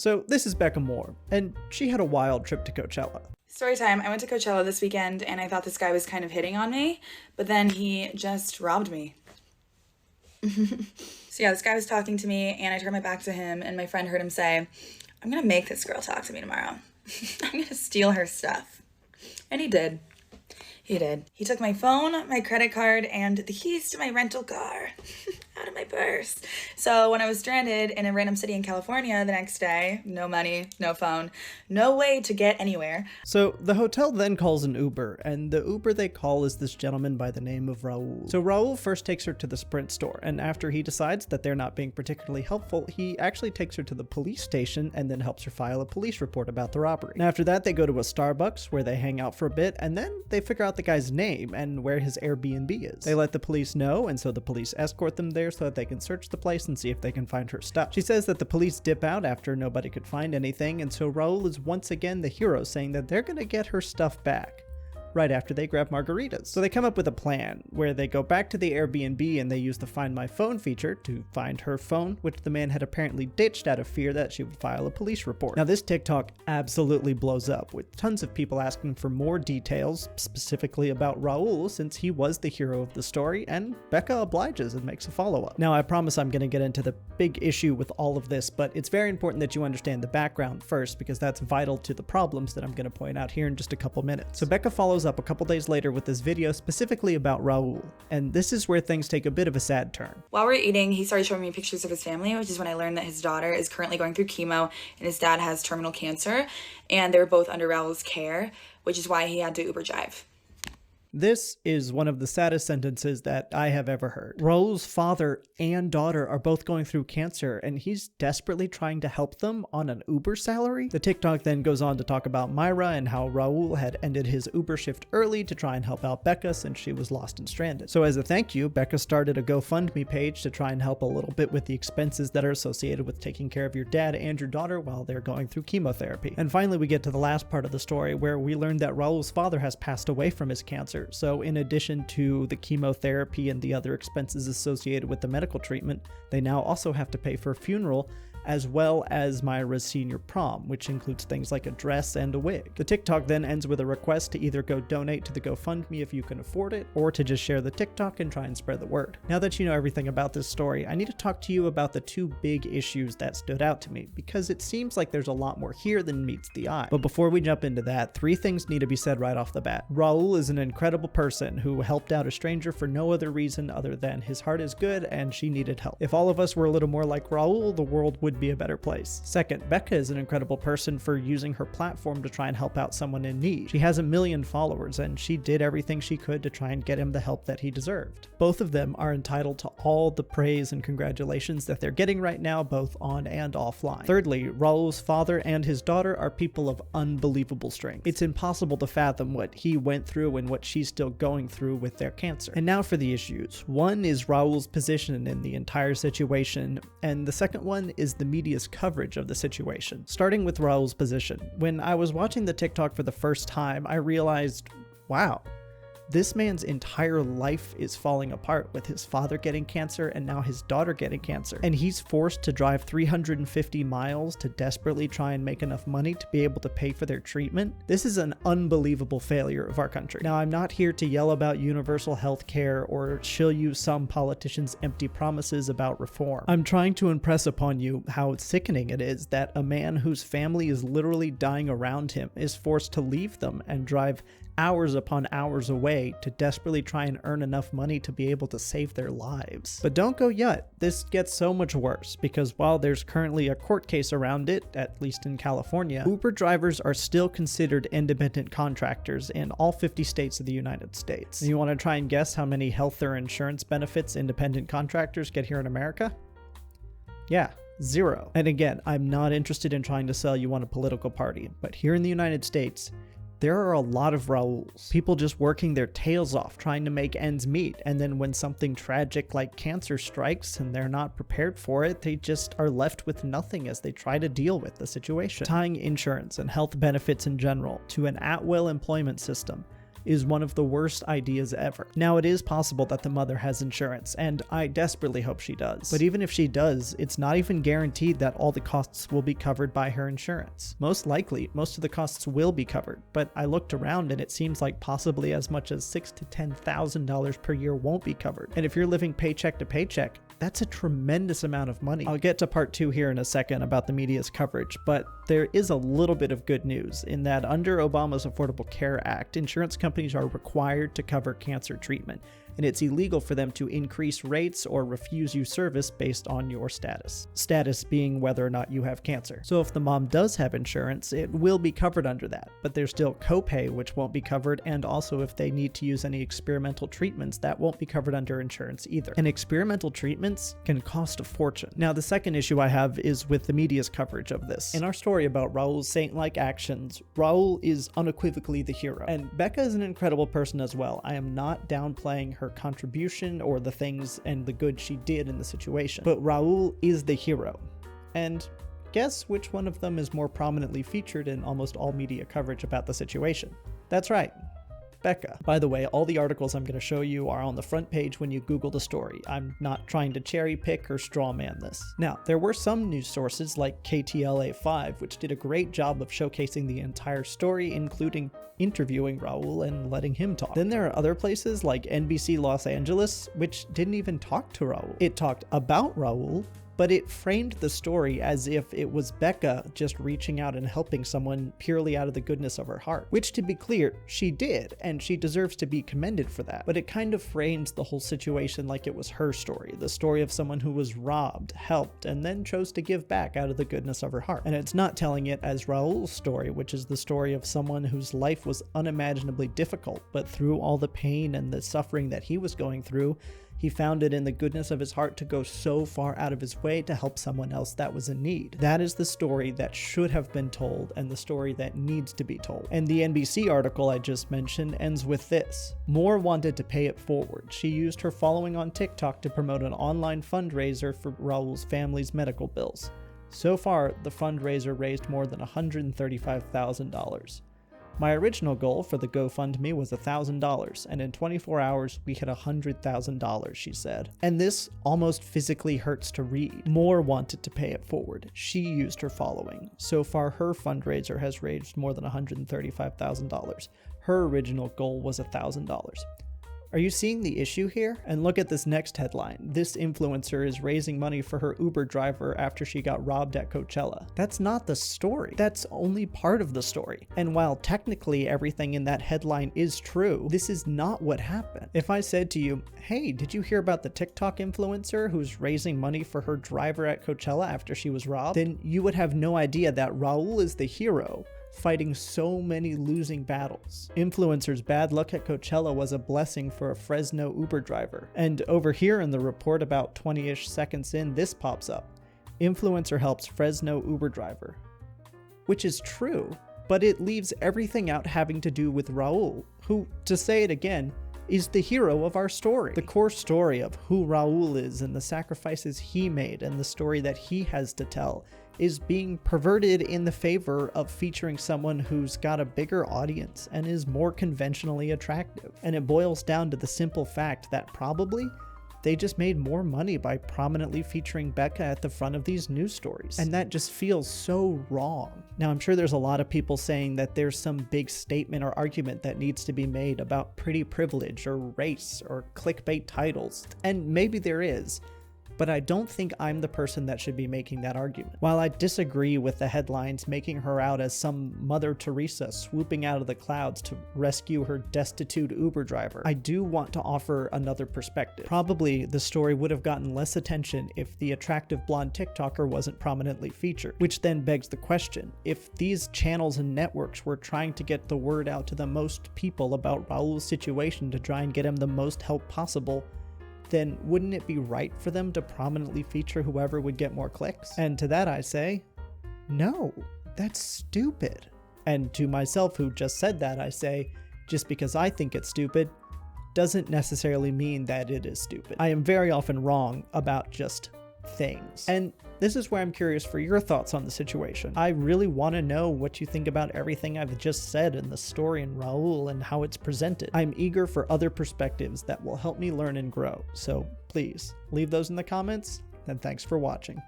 So this is Becca Moore, and she had a wild trip to Coachella. Story time. I went to Coachella this weekend and I thought this guy was kind of hitting on me, but then he just robbed me. So yeah, this guy was talking to me and I turned my back to him and my friend heard him say, "I'm gonna make this girl talk to me tomorrow. I'm gonna steal her stuff." And he did. He did. He took my phone, my credit card, and the keys to my rental car out of my purse. So when I was stranded in a random city in California the next day, no money, no phone, no way to get anywhere. So the hotel then calls an Uber, and the Uber they call is this gentleman by the name of Raul. So Raul first takes her to the Sprint store, and after he decides that they're not being particularly helpful, he actually takes her to the police station and then helps her file a police report about the robbery. And after that, they go to a Starbucks where they hang out for a bit, and then they figure out the guy's name and where his Airbnb is. They let the police know, and so the police escort them there so that they can search the place and see if they can find her stuff. She says that the police dip out after nobody could find anything, and so Raul is once again the hero, saying that they're gonna get her stuff back right after they grab margaritas. So they come up with a plan where they go back to the Airbnb and they use the Find My Phone feature to find her phone, which the man had apparently ditched out of fear that she would file a police report. Now this TikTok absolutely blows up, with tons of people asking for more details, specifically about Raul, since he was the hero of the story, and Becca obliges and makes a follow-up. Now I promise I'm gonna get into the big issue with all of this, but it's very important that you understand the background first, because that's vital to the problems that I'm gonna point out here in just a couple minutes. So Becca follows up a couple days later with this video specifically about Raul, and this is where things take a bit of a sad turn. While we're eating, he started showing me pictures of his family, which is when I learned that his daughter is currently going through chemo and his dad has terminal cancer, and they were both under Raul's care, which is why he had to Uber drive. This is one of the saddest sentences that I have ever heard. Raul's father and daughter are both going through cancer, and he's desperately trying to help them on an Uber salary? The TikTok then goes on to talk about Myra and how Raul had ended his Uber shift early to try and help out Becca since she was lost and stranded. So as a thank you, Becca started a GoFundMe page to try and help a little bit with the expenses that are associated with taking care of your dad and your daughter while they're going through chemotherapy. And finally, we get to the last part of the story where we learn that Raul's father has passed away from his cancer. So in addition to the chemotherapy and the other expenses associated with the medical treatment, they now also have to pay for a funeral, as well as Myra's senior prom, which includes things like a dress and a wig. The TikTok then ends with a request to either go donate to the GoFundMe if you can afford it, or to just share the TikTok and try and spread the word. Now that you know everything about this story, I need to talk to you about the two big issues that stood out to me, because it seems like there's a lot more here than meets the eye. But before we jump into that, three things need to be said right off the bat. Raul is an incredible person who helped out a stranger for no other reason other than his heart is good and she needed help. If all of us were a little more like Raul, the world would be a better place. Second, Becca is an incredible person for using her platform to try and help out someone in need. She has 1 million followers and she did everything she could to try and get him the help that he deserved. Both of them are entitled to all the praise and congratulations that they're getting right now, both on and offline. Thirdly, Raul's father and his daughter are people of unbelievable strength. It's impossible to fathom what he went through and what she's still going through with their cancer. And now for the issues. One is Raul's position in the entire situation, and the second one is the media's coverage of the situation. Starting with Raul's position. When I was watching the TikTok for the first time, I realized, wow, this man's entire life is falling apart with his father getting cancer and now his daughter getting cancer. And he's forced to drive 350 miles to desperately try and make enough money to be able to pay for their treatment. This is an unbelievable failure of our country. Now, I'm not here to yell about universal health care or shill you some politicians' empty promises about reform. I'm trying to impress upon you how sickening it is that a man whose family is literally dying around him is forced to leave them and drive hours upon hours away to desperately try and earn enough money to be able to save their lives. But don't go yet. This gets so much worse, because while there's currently a court case around it, at least in California, Uber drivers are still considered independent contractors in all 50 states of the United States. You want to try and guess how many health or insurance benefits independent contractors get here in America? Yeah, 0. And again, I'm not interested in trying to sell you on a political party, but here in the United States, there are a lot of Rauls, people just working their tails off trying to make ends meet, and then when something tragic like cancer strikes and they're not prepared for it, they just are left with nothing as they try to deal with the situation. Tying insurance and health benefits in general to an at-will employment system is one of the worst ideas ever. Now, it is possible that the mother has insurance, and I desperately hope she does. But even if she does, it's not even guaranteed that all the costs will be covered by her insurance. Most likely, most of the costs will be covered, but I looked around and it seems like possibly as much as $6,000 to $10,000 per year won't be covered. And if you're living paycheck to paycheck, that's a tremendous amount of money. I'll get to part 2 here in a second about the media's coverage, but there is a little bit of good news in that under Obama's Affordable Care Act, insurance companies are required to cover cancer treatment, and it's illegal for them to increase rates or refuse you service based on your status. Status being whether or not you have cancer. So if the mom does have insurance, it will be covered under that, but there's still copay which won't be covered, and also if they need to use any experimental treatments, that won't be covered under insurance either. And experimental treatments can cost a fortune. Now, the second issue I have is with the media's coverage of this. In our story about Raul's saint-like actions, Raul is unequivocally the hero, and Becca is an incredible person as well. I am not downplaying her contribution or the things and the good she did in the situation, but Raul is the hero. And guess which one of them is more prominently featured in almost all media coverage about the situation? That's right, Becca. By the way, all the articles I'm going to show you are on the front page when you Google the story. I'm not trying to cherry pick or straw man this. Now, there were some news sources like KTLA5, which did a great job of showcasing the entire story, including interviewing Raul and letting him talk. Then there are other places like NBC Los Angeles, which didn't even talk to Raul. It talked about Raul, but it framed the story as if it was Becca just reaching out and helping someone purely out of the goodness of her heart. Which, to be clear, she did, and she deserves to be commended for that. But it kind of frames the whole situation like it was her story, the story of someone who was robbed, helped, and then chose to give back out of the goodness of her heart. And it's not telling it as Raul's story, which is the story of someone whose life was unimaginably difficult, but through all the pain and the suffering that he was going through, he found it in the goodness of his heart to go so far out of his way to help someone else that was in need. That is the story that should have been told and the story that needs to be told. And the NBC article I just mentioned ends with this. Moore wanted to pay it forward. She used her following on TikTok to promote an online fundraiser for Raul's family's medical bills. So far, the fundraiser raised more than $135,000. My original goal for the GoFundMe was $1,000, and in 24 hours, we hit $100,000, she said. And this almost physically hurts to read. Moore wanted to pay it forward. She used her following. So far, her fundraiser has raised more than $135,000. Her original goal was $1,000. Are you seeing the issue here? And look at this next headline. This influencer is raising money for her Uber driver after she got robbed at Coachella. That's not the story. That's only part of the story. And while technically everything in that headline is true, this is not what happened. If I said to you, hey, did you hear about the TikTok influencer who's raising money for her driver at Coachella after she was robbed? Then you would have no idea that Raul is the hero, fighting so many losing battles. Influencer's bad luck at Coachella was a blessing for a Fresno Uber driver. And over here in the report, about 20-ish seconds in, this pops up. Influencer helps Fresno Uber driver. Which is true, but it leaves everything out having to do with Raul, who, to say it again, is the hero of our story. The core story of who Raul is and the sacrifices he made and the story that he has to tell is being perverted in the favor of featuring someone who's got a bigger audience and is more conventionally attractive. And it boils down to the simple fact that probably they just made more money by prominently featuring Becca at the front of these news stories. And that just feels so wrong. Now, I'm sure there's a lot of people saying that there's some big statement or argument that needs to be made about pretty privilege or race or clickbait titles. And maybe there is, but I don't think I'm the person that should be making that argument. While I disagree with the headlines making her out as some Mother Teresa swooping out of the clouds to rescue her destitute Uber driver, I do want to offer another perspective. Probably the story would have gotten less attention if the attractive blonde TikToker wasn't prominently featured, which then begs the question, if these channels and networks were trying to get the word out to the most people about Raul's situation to try and get him the most help possible, then wouldn't it be right for them to prominently feature whoever would get more clicks? And to that I say, no, that's stupid. And to myself who just said that, I say, just because I think it's stupid doesn't necessarily mean that it is stupid. I am very often wrong about just things. And This is where I'm curious for your thoughts on the situation. I really want to know what you think about everything I've just said in the story and Raul and how it's presented. I'm eager for other perspectives that will help me learn and grow, so please leave those in the comments, and thanks for watching.